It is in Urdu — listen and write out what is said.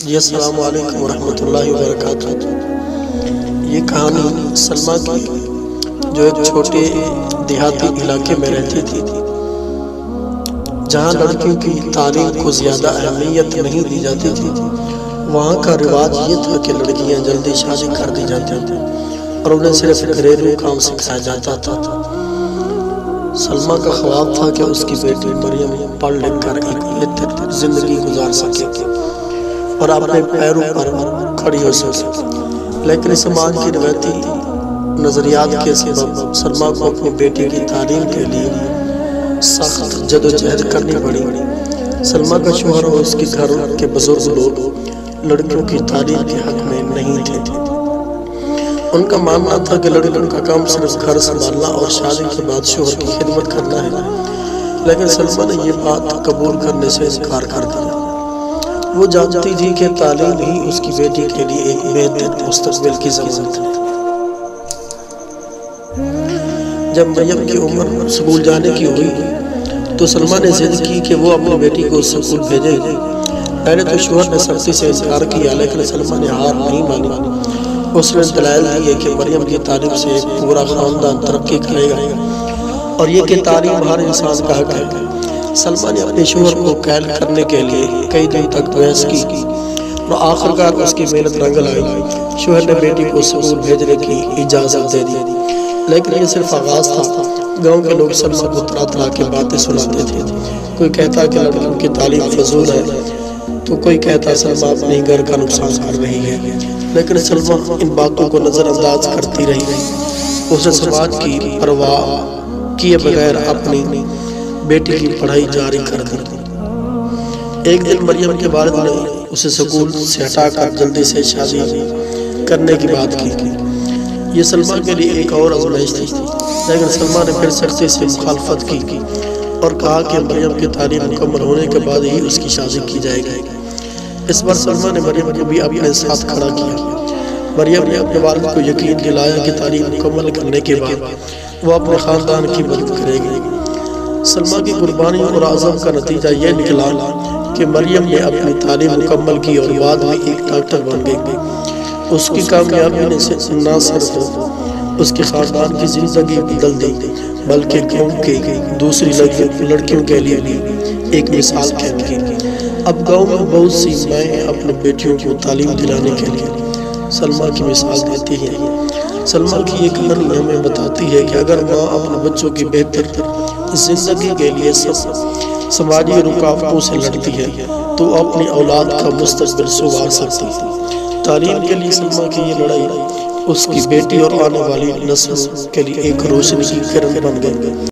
جی السلام علیکم ورحمۃ اللہ وبرکاتہ۔ یہ کہانی سلمیٰ کی جو ایک چھوٹے دیہاتی علاقے میں رہتی تھی، جہاں لڑکیوں کی تعلیم کو زیادہ اہمیت نہیں دی جاتی تھی۔ وہاں کا رواج یہ تھا کہ لڑکیاں جلدی شادی کر دی جاتی تھیں اور انہیں صرف گھریلو کام سکھایا جاتا تھا۔ سلمیٰ کا خواب تھا کہ اس کی بیٹی مریم پڑھ لکھ کر ایک بہتر زندگی گزار سکے اور اپنے پیروں پر کھڑی ہو سکے، لیکن سماج کی روایتی نظریات کے سبب سلمیٰ کو اپنی بیٹی کی تعلیم کے لیے سخت جدوجہد کرنی پڑی۔ سلمیٰ کا شوہر اور اس کے گھر کے بزرگ لوگ لڑکیوں کی تعلیم کے حق میں نہیں تھے۔ ان کا ماننا تھا کہ لڑکیوں کا کام صرف گھر سنبھالنا اور شادی کے بعد شوہر کی خدمت کرنا ہے، لیکن سلمیٰ نے یہ بات قبول کرنے سے انکار کر دیا۔ وہ جانتی تھی کہ تعلیم ہی اس کی بیٹی کے لیے ایک بہتر مستقبل کی ضمانت ہے۔ جب مریم کی عمر اسکول جانے کی ہوئی تو سلمیٰ نے ضد کی کہ وہ اپنی بیٹی کو اسکول بھیجے گی۔ پہلے تو شوہر نے سختی سے انکار کیا، لیکن سلمیٰ نے ہار نہیں مانی۔ اس نے دلائل دیے کہ مریم کی تعلیم سے ایک پورا خاندان ترقی کرے گا اور یہ کہ تعلیم ہر انسان کا حق ہے۔ سلمیٰ نے اپنے شوہر کو قائل کرنے کے لیے کئی دن تک بحث کی اور آخرکار اس کی محنت رنگ لائی۔ شوہر نے بیٹی کو اسکول بھیجنے کی اجازت دے دی، لیکن یہ صرف آغاز تھا۔ گاؤں کے لوگ سلمیٰ کو طرح طرح کی باتیں سناتے تھے۔ کوئی کہتا کہ لڑکیوں کی تعلیم فضول ہے تو کوئی کہتا سلمیٰ اپنے گھر کا نقصان کر رہی ہے، لیکن سلمیٰ ان باتوں کو نظر انداز کرتی رہی۔ اسے سماج کی پرواہ کیے بغیر اپنی بیٹی کی پڑھائی جاری کر دی۔ ایک دن مریم کے والد نے اسے اسکول سے ہٹا کر جلدی سے شادی کرنے کی بات کی۔ یہ سلمیٰ کے لیے ایک اور آزمائش تھی، لیکن سلمیٰ نے پھر سختی سے مخالفت کی اور کہا کہ مریم کی تعلیم مکمل ہونے کے بعد ہی اس کی شادی کی جائے گی۔ اس بار سلمیٰ نے مریم کو بھی اپنے ساتھ کھڑا کیا۔ مریم نے اپنے والد کو یقین دلایا کہ تعلیم مکمل کرنے کے بعد وہ اپنے خاندان کی مدد کرے گی۔ سلمیٰ کی قربانی اور عزم کا نتیجہ یہ نکلا کہ مریم نے اپنی تعلیم مکمل کی اور بعد میں ایک ڈاکٹر بن گئی۔ اس کی کامیابی نے نہ صرف اس کے خاندان کی زندگی بدل دی بلکہ قوم کی دوسری لڑکیوں کے لیے بھی ایک مثال قائم کی۔ اب گاؤں میں بہت سی مائیں اپنے بیٹیوں کو تعلیم دلانے کے لیے سلمیٰ کی مثال دیتی ہیں۔ سلمیٰ کی یہ کہانی ہمیں بتاتی ہے کہ اگر ماں اپنے بچوں کی بہتر زندگی کے لیے سماجی رکاوٹوں سے لڑتی ہے تو اپنی اولاد کا مستقبل سنوار سکتی ہے۔ تعلیم کے لیے سلمیٰ کی یہ لڑائی اس کی بیٹی اور آنے والی نسل کے لیے ایک روشنی کی کرن بن گئی۔